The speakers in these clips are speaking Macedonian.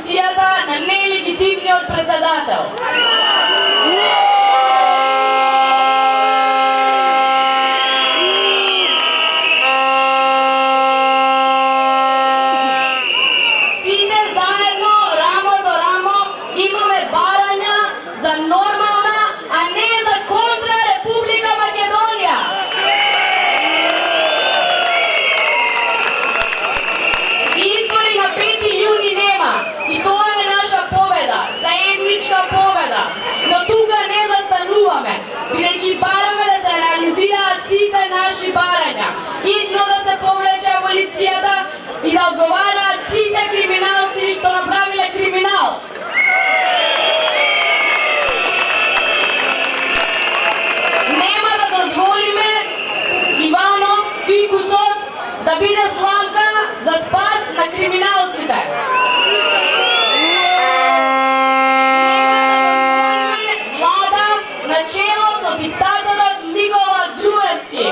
полицијата на нелегитимниот председател. Сите заедно, рамо до рамо, имаме барања за нормална, а не за контра Република Македонија. Избори на 5 јуни нема и тоа е наша победа, заедничка победа. Но тука не застануваме, бидејќи бараме да се реализираат сите наши барања. Идно да се повлече полицијата и да одговараат сите криминалци што направиле криминал. Нема да дозволиме Иванов, фикусот, да биде сламка за спас на криминалците. Нема да дозволиме влада на чело со диктаторот Никола Груевски.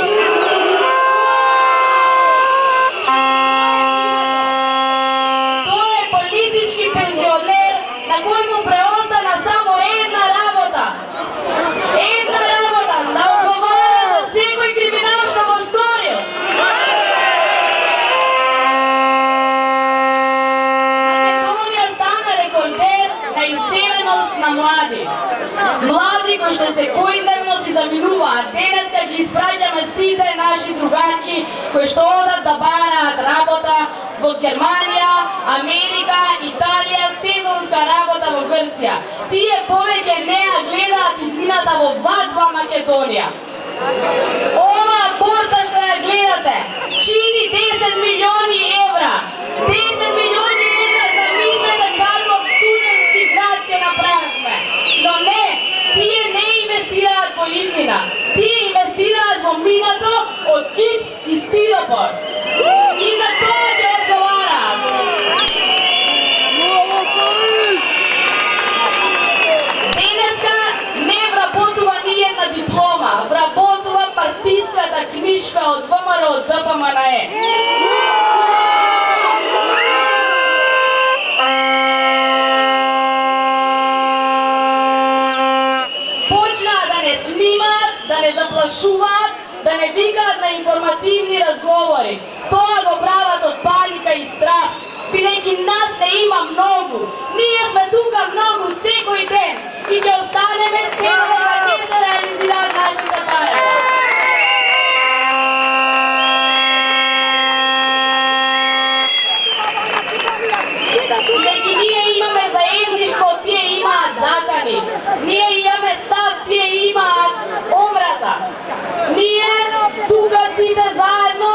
Тој е политички пензионер на кој му преостана само една работа. Една работа, да одговара за секој криминал што го сторил. Македонија стана рекордер на иселеност на млади. Млади кои што секојдневно си заминуваат. Денеска ги испраќаме сите наши другарки кои што одат да бараат работа во Германија, Америка, Италија, сезонска работа во Грција. Тие повеќе не ја гледаат иднината во ваква Македонија. Ова порта што ја гледате чини 10 милиони евра. 10 милиони евра, замислете каков студентски град ќе направиме. Но не, тие не инвестираат во иднина. Тие инвестираат во минато од гипс и стиропор. И за тоа ќе одговараат. Денеска не вработува ни една диплома, вработува партиската книжка од ВМРО ДПМНЕ. Почнаа да не снимаат, да не заплашуваат, да не викаат на информативни разговори. Тоа го прават од паника и страх, бидејќи нас не има многу. Ние сме тука многу секој ден и ќе останеме се додека не се реализираат нашите барања. Бидејќи ние имаме заеднишко, тие имаат закани. Ние имаме став, тие имаат омраза. Ние тука сите заедно,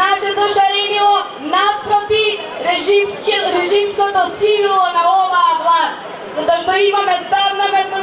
нашето шаренило наспроти режимското сивило на оваа власт. Затоа што имаме став на место